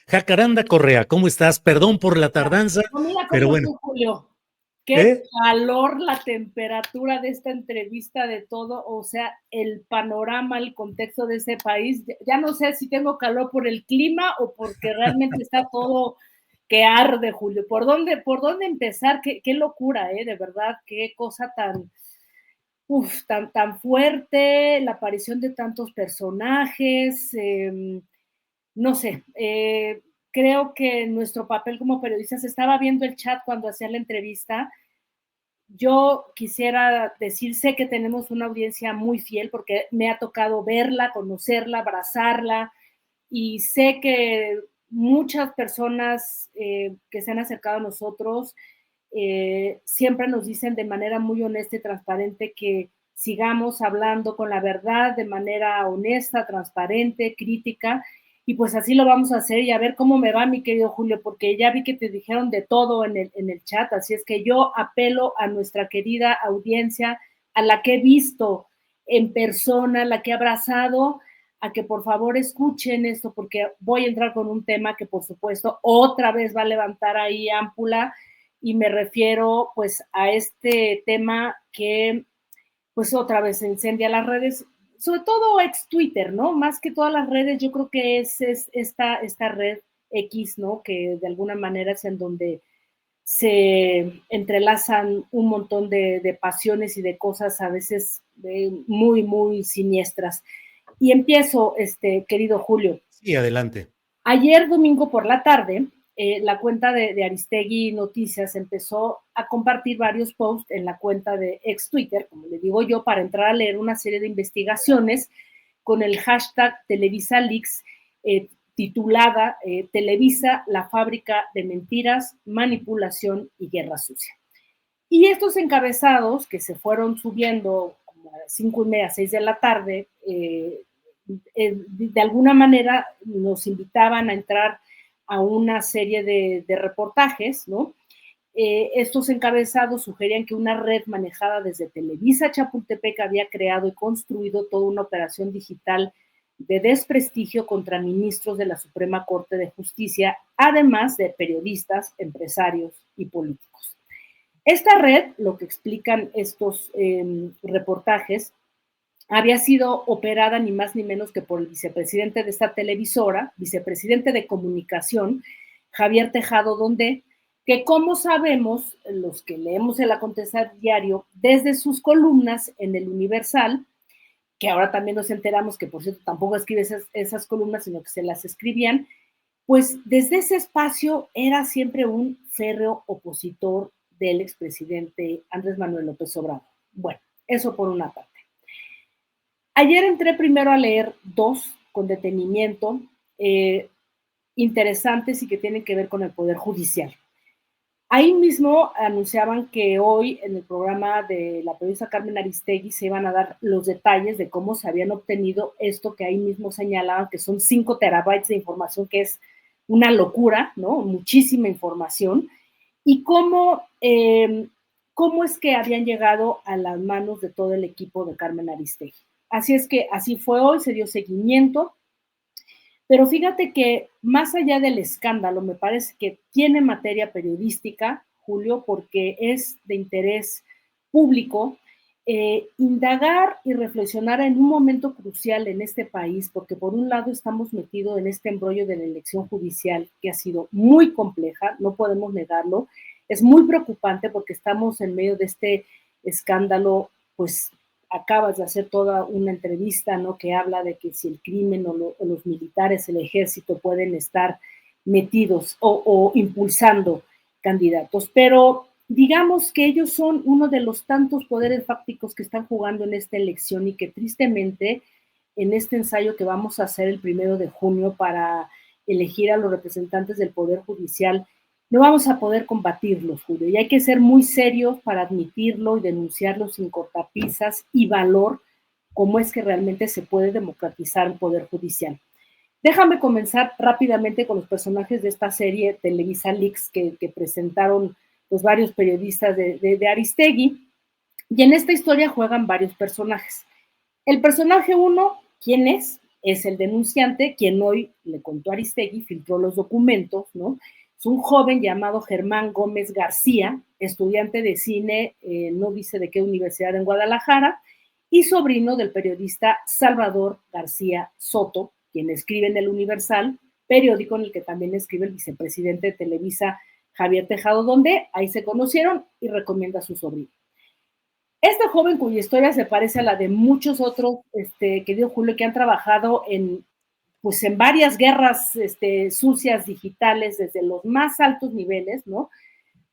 Jacaranda Correa, ¿cómo estás? Perdón por la tardanza, No, mira pero cómo bueno. estoy, Julio. Qué calor, la temperatura de esta entrevista, de todo, o sea, el panorama, el contexto de ese país. Ya no sé si tengo calor por el clima o porque realmente está todo que arde, Julio. ¿Por dónde empezar? Qué locura, de verdad, qué cosa tan fuerte, la aparición de tantos personajes, no sé, creo que nuestro papel como periodistas, estaba viendo el chat cuando hacía la entrevista. Yo quisiera decir, sé que tenemos una audiencia muy fiel porque me ha tocado verla, conocerla, abrazarla, y sé que muchas personas que se han acercado a nosotros siempre nos dicen de manera muy honesta y transparente que sigamos hablando con la verdad de manera honesta, transparente, crítica, y pues así lo vamos a hacer. Y a ver cómo me va, mi querido Julio, porque ya vi que te dijeron de todo en el chat, así es que yo apelo a nuestra querida audiencia, a la que he visto en persona, a la que he abrazado, a que por favor escuchen esto, porque voy a entrar con un tema que por supuesto otra vez va a levantar ahí ámpula, y me refiero pues a este tema que pues otra vez incendia las redes, sobre todo ex Twitter, ¿no? Más que todas las redes, yo creo que es esta red X, ¿no? Que de alguna manera es en donde se entrelazan un montón de pasiones y de cosas a veces muy, muy siniestras. Y empiezo, querido Julio. Sí, adelante. Ayer domingo por la tarde, la cuenta de Aristegui Noticias empezó a compartir varios posts en la cuenta de ex Twitter, como le digo yo, para entrar a leer una serie de investigaciones con el hashtag Televisa Leaks, titulada Televisa, la fábrica de mentiras, manipulación y guerra sucia. Y estos encabezados que se fueron subiendo como a las 5:30, 6 de la tarde, de alguna manera nos invitaban a entrar a una serie de reportajes, ¿no? Estos encabezados sugerían que una red manejada desde Televisa Chapultepec había creado y construido toda una operación digital de desprestigio contra ministros de la Suprema Corte de Justicia, además de periodistas, empresarios y políticos. Esta red, lo que explican estos reportajes, había sido operada ni más ni menos que por el vicepresidente de esta televisora, vicepresidente de comunicación, Javier Tejado Donde, que como sabemos, los que leemos el acontecer diario, desde sus columnas en el Universal, que ahora también nos enteramos que por cierto tampoco escribe esas columnas, sino que se las escribían, pues desde ese espacio era siempre un férreo opositor del expresidente Andrés Manuel López Obrador. Bueno, eso por una parte. Ayer entré primero a leer dos con detenimiento, interesantes y que tienen que ver con el Poder Judicial. Ahí mismo anunciaban que hoy en el programa de la periodista Carmen Aristegui se iban a dar los detalles de cómo se habían obtenido esto que ahí mismo señalaban que son 5 terabytes de información, que es una locura, ¿no? Muchísima información. Y cómo es que habían llegado a las manos de todo el equipo de Carmen Aristegui. Así es que así fue hoy, se dio seguimiento. Pero fíjate que más allá del escándalo, me parece que tiene materia periodística, Julio, porque es de interés público indagar y reflexionar en un momento crucial en este país, porque por un lado estamos metidos en este embrollo de la elección judicial que ha sido muy compleja, no podemos negarlo, es muy preocupante porque estamos en medio de este escándalo, pues acabas de hacer toda una entrevista, ¿no? Que habla de que si el crimen o los militares, el ejército pueden estar metidos o impulsando candidatos, pero digamos que ellos son uno de los tantos poderes fácticos que están jugando en esta elección y que tristemente en este ensayo que vamos a hacer el 1 de junio para elegir a los representantes del Poder Judicial, no vamos a poder combatirlos, Julio, y hay que ser muy serios para admitirlo y denunciarlo sin cortapisas y valor, cómo es que realmente se puede democratizar el Poder Judicial. Déjame comenzar rápidamente con los personajes de esta serie Televisa Leaks que presentaron los varios periodistas de Aristegui, y en esta historia juegan varios personajes. El personaje 1, ¿quién es? es el denunciante, quien hoy, le contó Aristegui, filtró los documentos, ¿no? Es un joven llamado Germán Gómez García, estudiante de cine, no dice de qué universidad en Guadalajara, y sobrino del periodista Salvador García Soto, quien escribe en El Universal, periódico en el que también escribe el vicepresidente de Televisa, Javier Tejado, donde ahí se conocieron y recomienda a su sobrino. Este joven cuya historia se parece a la de muchos otros que dio Julio, que han trabajado pues en varias guerras sucias digitales desde los más altos niveles, ¿no?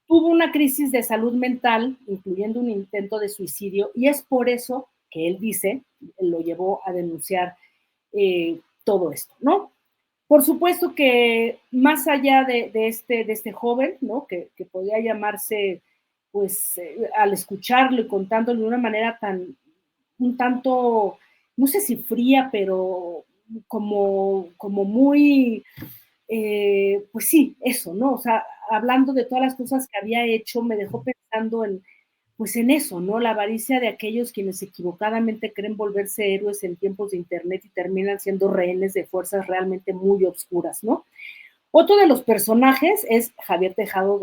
Tuvo una crisis de salud mental, incluyendo un intento de suicidio, y es por eso que él dice, lo llevó a denunciar todo esto, ¿no? Por supuesto que más allá de este joven, ¿no? Que podía llamarse, pues, al escucharlo y contándolo de una manera un tanto, no sé si fría, pero como muy, pues sí, eso, ¿no? O sea, hablando de todas las cosas que había hecho, me dejó pensando pues en eso, ¿no? La avaricia de aquellos quienes equivocadamente creen volverse héroes en tiempos de Internet y terminan siendo rehenes de fuerzas realmente muy oscuras, ¿no? Otro de los personajes es Javier Tejado,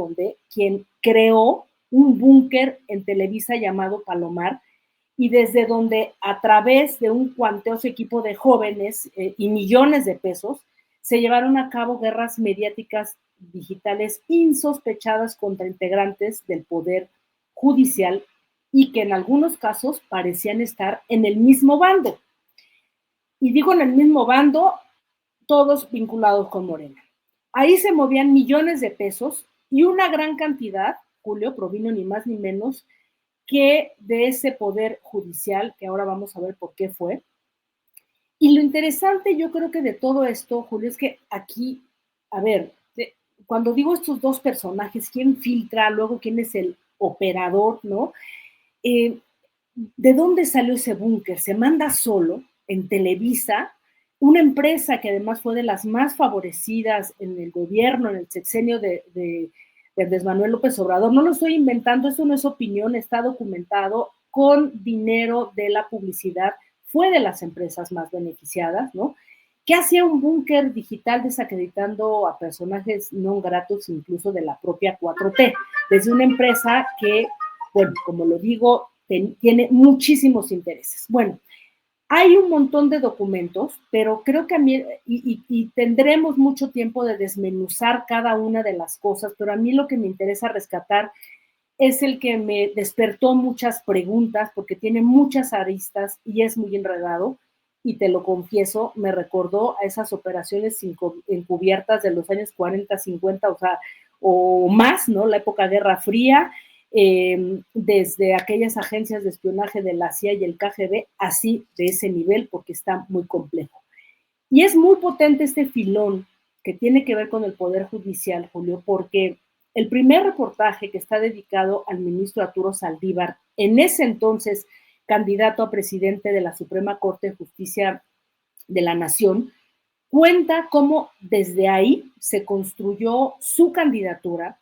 quien creó un búnker en Televisa llamado Palomar, y desde donde a través de un cuantioso equipo de jóvenes y millones de pesos, se llevaron a cabo guerras mediáticas digitales insospechadas contra integrantes del poder judicial y que en algunos casos parecían estar en el mismo bando. Y digo en el mismo bando, todos vinculados con Morena. Ahí se movían millones de pesos y una gran cantidad, Julio, provino ni más ni menos que de ese poder judicial, que ahora vamos a ver por qué fue. Y lo interesante, yo creo que de todo esto, Julio, es que aquí, a ver, cuando digo estos dos personajes, quién filtra, luego quién es el operador, ¿no? ¿De dónde salió ese búnker? Se manda solo en Televisa, una empresa que además fue de las más favorecidas en el gobierno, en el sexenio de Andrés Manuel López Obrador. No lo estoy inventando, eso no es opinión, está documentado, con dinero de la publicidad, fue de las empresas más beneficiadas, ¿no? ¿Qué hacía un búnker digital desacreditando a personajes no gratos, incluso de la propia 4T? Desde una empresa que, bueno, como lo digo, tiene muchísimos intereses. Bueno, hay un montón de documentos, pero creo que a mí, y tendremos mucho tiempo de desmenuzar cada una de las cosas, pero a mí lo que me interesa rescatar es el que me despertó muchas preguntas, porque tiene muchas aristas y es muy enredado, y te lo confieso, me recordó a esas operaciones encubiertas de los años 40, 50, o sea, o más, ¿no? La época Guerra Fría, desde aquellas agencias de espionaje de la CIA y el KGB, así de ese nivel, porque está muy complejo. Y es muy potente este filón que tiene que ver con el Poder Judicial, Julio, porque el primer reportaje que está dedicado al ministro Arturo Saldívar, en ese entonces candidato a presidente de la Suprema Corte de Justicia de la Nación, cuenta cómo desde ahí se construyó su candidatura,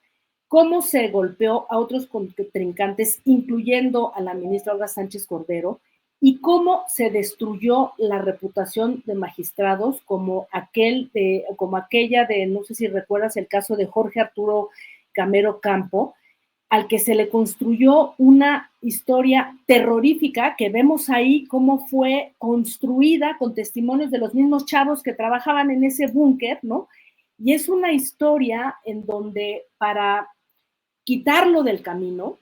cómo se golpeó a otros contrincantes, incluyendo a la ministra Olga Sánchez Cordero, y cómo se destruyó la reputación de magistrados como aquella de, no sé si recuerdas el caso de Jorge Arturo Camero Campo, al que se le construyó una historia terrorífica que vemos ahí cómo fue construida con testimonios de los mismos chavos que trabajaban en ese búnker, ¿no? Y es una historia en donde para quitarlo del camino,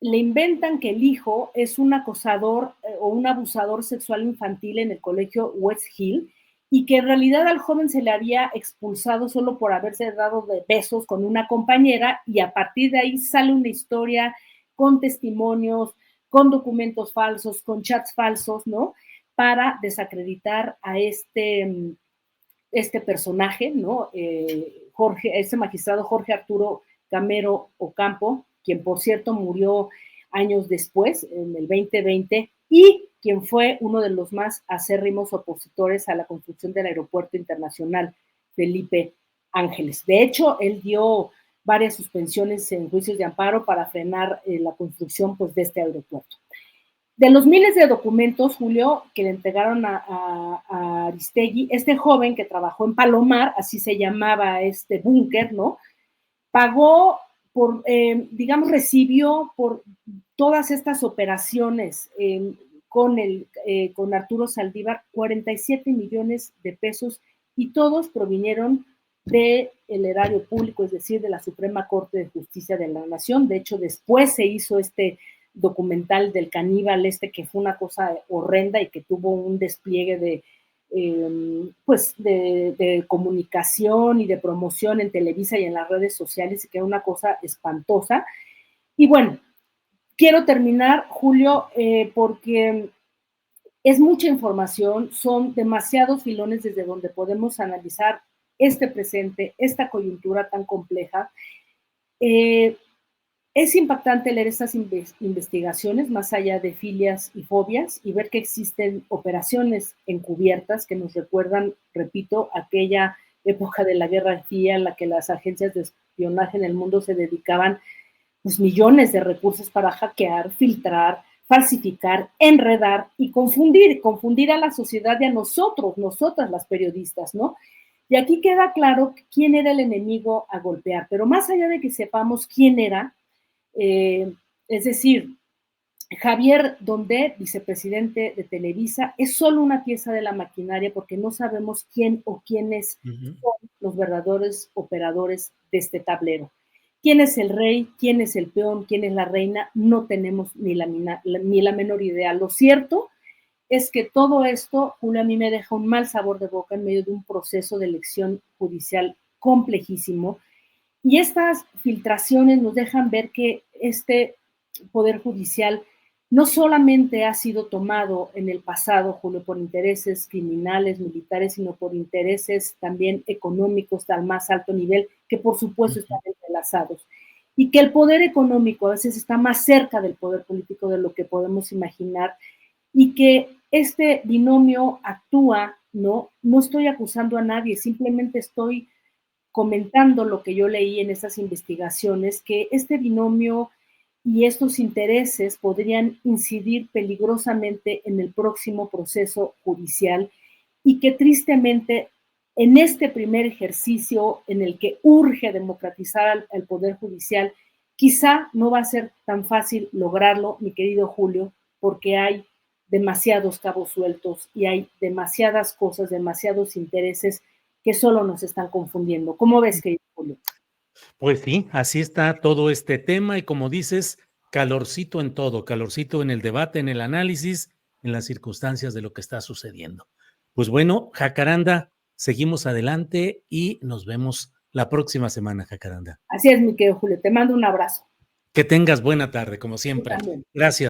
le inventan que el hijo es un acosador o un abusador sexual infantil en el colegio West Hill y que en realidad al joven se le había expulsado solo por haberse dado de besos con una compañera, y a partir de ahí sale una historia con testimonios, con documentos falsos, con chats falsos, ¿no? Para desacreditar a este personaje, ¿no? Este magistrado Jorge Arturo Camero Ocampo, quien por cierto murió años después, en el 2020, y quien fue uno de los más acérrimos opositores a la construcción del Aeropuerto Internacional Felipe Ángeles. De hecho, él dio varias suspensiones en juicios de amparo para frenar la construcción, pues, de este aeropuerto. De los miles de documentos, Julio, que le entregaron a Aristegui, este joven que trabajó en Palomar, así se llamaba este búnker, ¿no? Pagó por, digamos, recibió por todas estas operaciones con Arturo Saldívar 47 millones de pesos y todos provinieron del erario público, es decir, de la Suprema Corte de Justicia de la Nación. De hecho, después se hizo este documental del caníbal que fue una cosa horrenda y que tuvo un despliegue de comunicación y de promoción en Televisa y en las redes sociales, y que era una cosa espantosa. Y bueno, quiero terminar, Julio, porque es mucha información, son demasiados filones desde donde podemos analizar este presente, esta coyuntura tan compleja. Es impactante leer estas investigaciones, más allá de filias y fobias, y ver que existen operaciones encubiertas que nos recuerdan, repito, aquella época de la Guerra Fría en la que las agencias de espionaje en el mundo se dedicaban pues, millones de recursos para hackear, filtrar, falsificar, enredar y confundir a la sociedad y a nosotras las periodistas, ¿no? Y aquí queda claro quién era el enemigo a golpear, pero más allá de que sepamos quién era, es decir, Javier Dondet, vicepresidente de Televisa, es solo una pieza de la maquinaria porque no sabemos quién o quiénes son los verdaderos operadores de este tablero. ¿Quién es el rey? ¿Quién es el peón? ¿Quién es la reina? No tenemos ni la menor idea. Lo cierto es que todo esto, Julio, a mí me deja un mal sabor de boca en medio de un proceso de elección judicial complejísimo. Y estas filtraciones nos dejan ver que este Poder Judicial no solamente ha sido tomado en el pasado, Julio, por intereses criminales, militares, sino por intereses también económicos al más alto nivel, que por supuesto están entrelazados. Y que el poder económico a veces está más cerca del poder político de lo que podemos imaginar, y que este binomio actúa, ¿no? No estoy acusando a nadie, simplemente estoy comentando lo que yo leí en esas investigaciones, que este binomio y estos intereses podrían incidir peligrosamente en el próximo proceso judicial, y que tristemente en este primer ejercicio en el que urge democratizar el Poder Judicial, quizá no va a ser tan fácil lograrlo, mi querido Julio, porque hay demasiados cabos sueltos y hay demasiadas cosas, demasiados intereses que solo nos están confundiendo. ¿Cómo ves, querido Julio? Pues sí, así está todo este tema y como dices, calorcito en todo, calorcito en el debate, en el análisis, en las circunstancias de lo que está sucediendo. Pues bueno, Jacaranda, seguimos adelante y nos vemos la próxima semana, Jacaranda. Así es, mi querido Julio. Te mando un abrazo. Que tengas buena tarde, como Tú siempre. también. Gracias.